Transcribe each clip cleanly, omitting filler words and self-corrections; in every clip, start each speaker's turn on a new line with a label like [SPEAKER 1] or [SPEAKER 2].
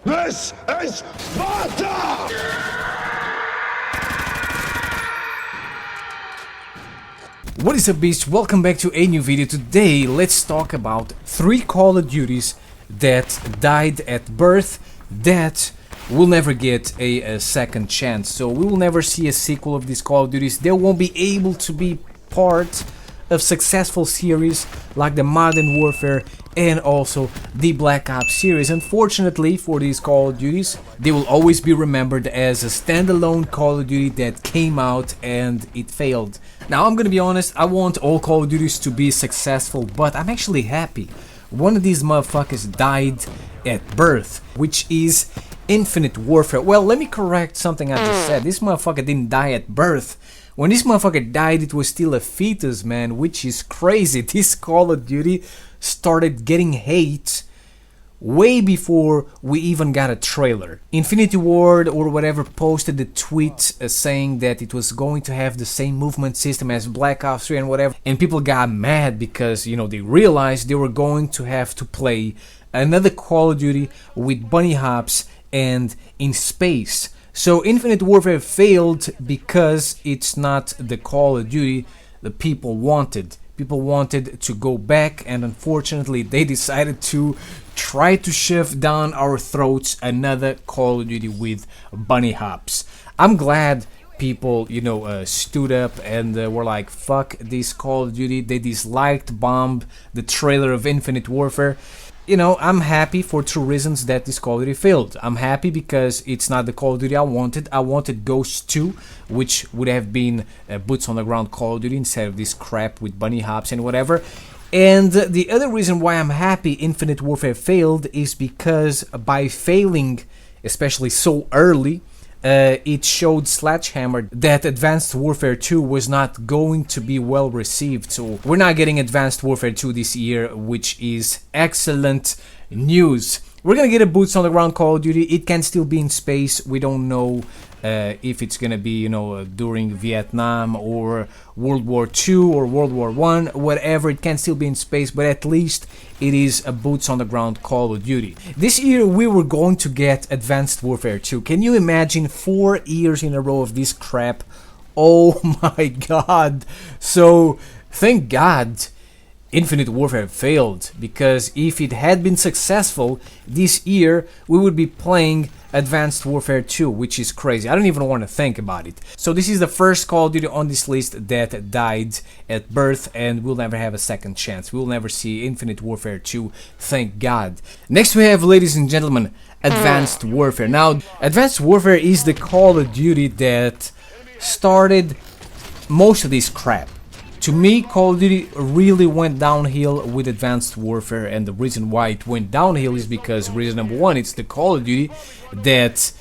[SPEAKER 1] This is Sparta!
[SPEAKER 2] What is up, beast? Welcome back to a new video. Today let's talk about 3 Call of Duties that died at birth, that will never get a second chance. So we will never see a sequel of these Call of Duties. They won't be able to be part of successful series like the Modern Warfare and also the Black Ops series. Unfortunately for these Call of Duties, they will always be remembered as a standalone Call of Duty that came out and it failed. Now I'm gonna be honest, I want all Call of Duties to be successful, but I'm actually happy one of these motherfuckers died at birth, which is Infinite Warfare. Well, let me correct something I just said. This motherfucker didn't die at birth. When this motherfucker died, it was still a fetus, man, which is crazy. This Call of Duty started getting hate way before we even got a trailer. Infinity Ward or whatever posted the tweet saying that it was going to have the same movement system as Black Ops 3 and whatever, and people got mad because, you know, they realized they were going to have to play another Call of Duty with bunny hops and in space. So Infinite Warfare failed because it's not the Call of Duty the people wanted. People wanted to go back, and unfortunately they decided to try to shove down our throats another Call of Duty with bunny hops. I'm glad people, you know, stood up and were like, fuck this Call of Duty. They disliked, bombed the trailer of Infinite Warfare. You know, I'm happy for 2 reasons that this Call of Duty failed. I'm happy because it's not the Call of Duty I wanted. I wanted Ghost 2, which would have been boots on the ground Call of Duty instead of this crap with bunny hops and whatever. And the other reason why I'm happy Infinite Warfare failed is because by failing, especially so early, it showed Sledgehammer that Advanced Warfare 2 was not going to be well received. So we're not getting Advanced Warfare 2 this year, which is excellent news. We're gonna get a boots on the ground Call of Duty. It can still be in space. We don't know if it's gonna be, you know, during Vietnam or World War II or World War I, whatever. It can still be in space, but at least it is a boots on the ground Call of Duty. This year we were going to get Advanced Warfare 2. Can you imagine 4 years in a row of this crap? Oh my god. So thank God Infinite Warfare failed, because if it had been successful this year, we would be playing Advanced Warfare 2, which is crazy. I don't even want to think about it. So this is the first Call of Duty on this list that died at birth, and we'll never have a second chance. We'll never see Infinite Warfare 2, thank God. Next we have, ladies and gentlemen, Advanced Warfare. Now, Advanced Warfare is the Call of Duty that started most of this crap. To me, Call of Duty really went downhill with Advanced Warfare, and the reason why it went downhill is because reason number 1, it's the Call of Duty that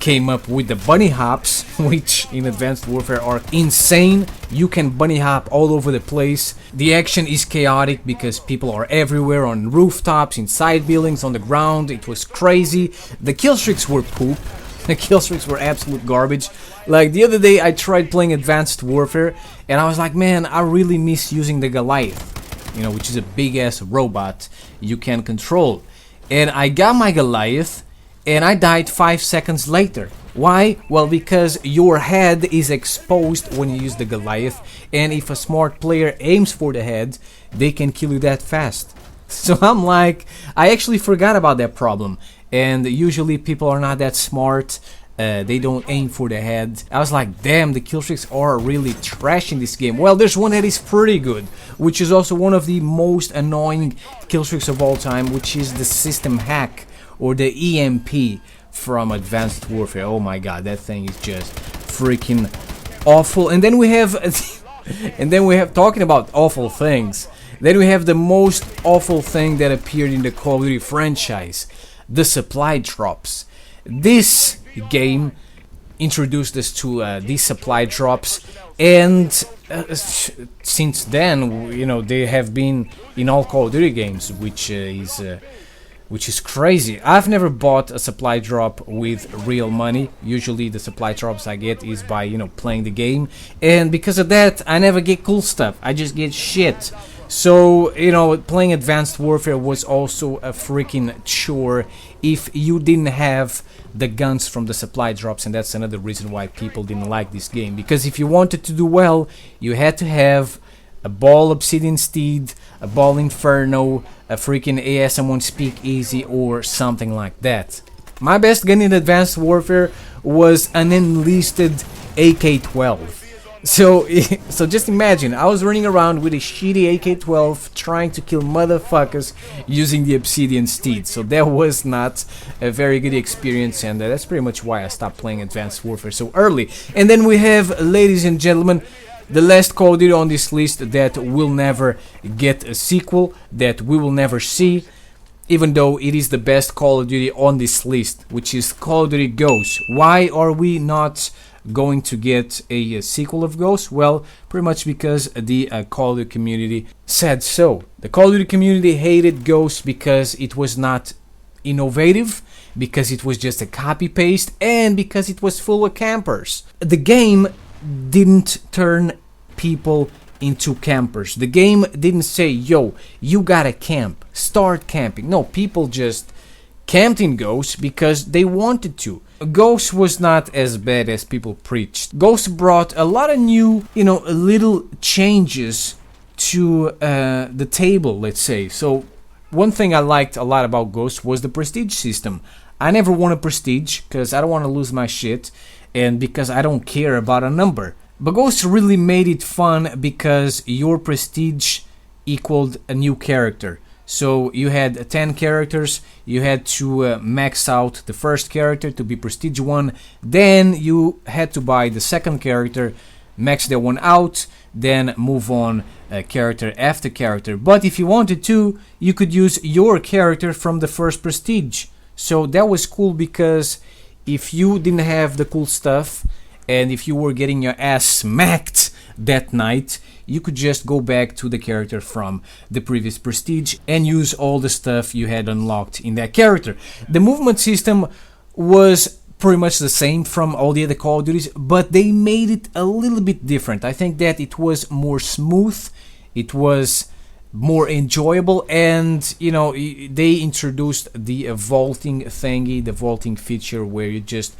[SPEAKER 2] came up with the bunny hops, which in Advanced Warfare are insane. You can bunny hop all over the place. The action is chaotic because people are everywhere, on rooftops, inside buildings, on the ground. It was crazy. The kill streaks were poop. The kill streaks were absolute garbage. Like the other day I tried playing Advanced Warfare and I was like, man, I really miss using the Goliath, you know, which is a big ass robot you can control. And I got my Goliath and I died 5 seconds later. Why? Well, because your head is exposed when you use the Goliath, and if a smart player aims for the head, they can kill you that fast. So I'm like, I actually forgot about that problem. And usually people are not that smart, they don't aim for the head. I was like, damn, the kill streaks are really trash in this game. Well, there's one that is pretty good, which is also one of the most annoying kill streaks of all time, which is the system hack, or the EMP from Advanced Warfare. Oh my god, that thing is just freaking awful. And then we have talking about awful things, then we have the most awful thing that appeared in the Call of Duty franchise, the supply drops. This game introduced us to these supply drops, and since then, you know, they have been in all Call of Duty games, which is crazy. I've never bought a supply drop with real money. Usually the supply drops I get is by, you know, playing the game, and because of that I never get cool stuff. I just get shit. So, you know, playing Advanced Warfare was also a freaking chore if you didn't have the guns from the supply drops, and that's another reason why people didn't like this game. Because if you wanted to do well, you had to have a Ball Obsidian Steed, a Ball Inferno, a freaking AS-M1 Speakeasy, or something like that. My best gun in Advanced Warfare was an enlisted AK-12. So just imagine, I was running around with a shitty AK-12 trying to kill motherfuckers using the Obsidian Steed. So that was not a very good experience, and that's pretty much why I stopped playing Advanced Warfare so early. And then we have, ladies and gentlemen, the last Call of Duty on this list that will never get a sequel, that we will never see, even though it is the best Call of Duty on this list, which is Call of Duty Ghosts. Why are we not going to get a sequel of Ghosts? Well, pretty much because the Call of Duty community said so. The Call of Duty community hated Ghosts because it was not innovative, because it was just a copy-paste, and because it was full of campers. The game didn't turn people into campers. The game didn't say, yo, you gotta camp, start camping. No, people just camped in Ghosts because they wanted to. Ghosts was not as bad as people preached. Ghosts brought a lot of new, you know, little changes to the table, let's say. So one thing I liked a lot about Ghosts was the prestige system. I never won a prestige because I don't want to lose my shit, and because I don't care about a number. But Ghosts really made it fun because your prestige equaled a new character. So you had 10 characters, you had to max out the first character to be prestige 1, then you had to buy the second character, max that one out, then move on character after character. But if you wanted to, you could use your character from the first prestige. So that was cool because if you didn't have the cool stuff, and if you were getting your ass smacked that night, you could just go back to the character from the previous prestige and use all the stuff you had unlocked in that character. The movement system was pretty much the same from all the other Call of Duties, but they made it a little bit different. I think that it was more smooth, it was more enjoyable, and you know, they introduced the vaulting thingy, the vaulting feature where you just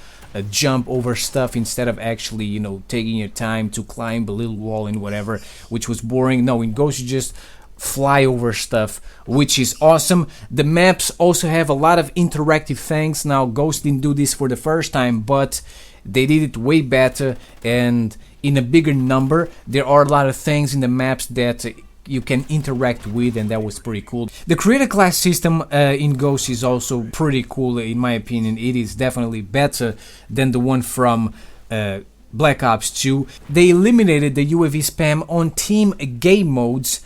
[SPEAKER 2] jump over stuff instead of actually, you know, taking your time to climb a little wall and whatever, which was boring. No, in Ghost you just fly over stuff, which is awesome. The maps also have a lot of interactive things. Now, Ghost didn't do this for the first time, but they did it way better and in a bigger number. There are a lot of things in the maps that you can interact with, and that was pretty cool. The creator class system in Ghost is also pretty cool, in my opinion. It is definitely better than the one from Black Ops 2. They eliminated the UAV spam on team game modes,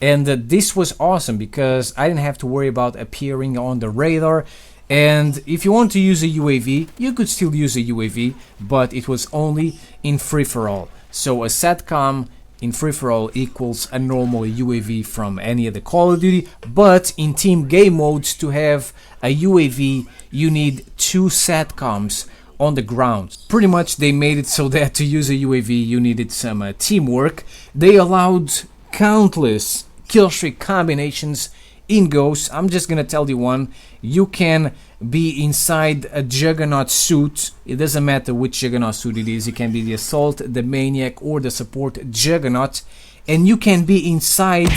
[SPEAKER 2] and this was awesome because I didn't have to worry about appearing on the radar. And if you want to use a UAV, you could still use a UAV, but it was only in free-for-all. So a SATCOM in free-for-all equals a normal UAV from any other Call of Duty, but in team game modes, to have a UAV you need 2 SATCOMs on the ground. Pretty much they made it so that to use a UAV you needed some teamwork. They allowed countless killstreak combinations in Ghost. I'm just gonna tell you one. You can be inside a Juggernaut suit. It doesn't matter which Juggernaut suit it is. It can be the Assault, the Maniac, or the Support Juggernaut. And you can be inside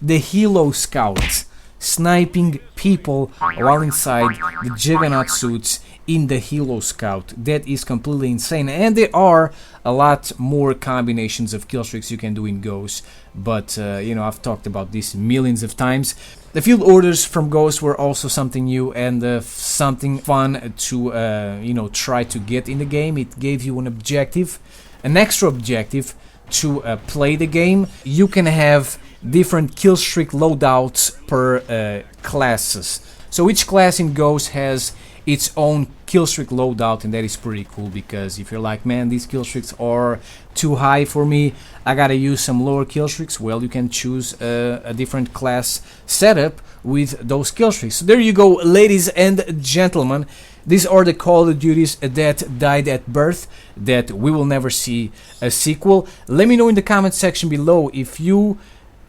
[SPEAKER 2] the Helo Scout, sniping people while inside the Juggernaut suits in the Helo Scout. That is completely insane. And there are a lot more combinations of killstreaks you can do in Ghost. But, you know, I've talked about this millions of times. The field orders from Ghost were also something new and something fun to, you know, try to get in the game. It gave you an objective, an extra objective to play the game. You can have different killstreak loadouts per classes. So each class in Ghost has its own killstreak loadout, and that is pretty cool because if you're like, man, these killstreaks are too high for me, I gotta use some lower killstreaks, well, you can choose a different class setup with those killstreaks. So there you go, ladies and gentlemen. These are the Call of Duties that died at birth, that we will never see a sequel. Let me know in the comment section below if you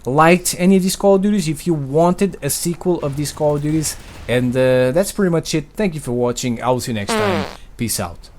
[SPEAKER 2] liked any of these Call of Duties, if you wanted a sequel of these Call of Duties. And that's pretty much it. Thank you for watching. I will see you next time. Peace out.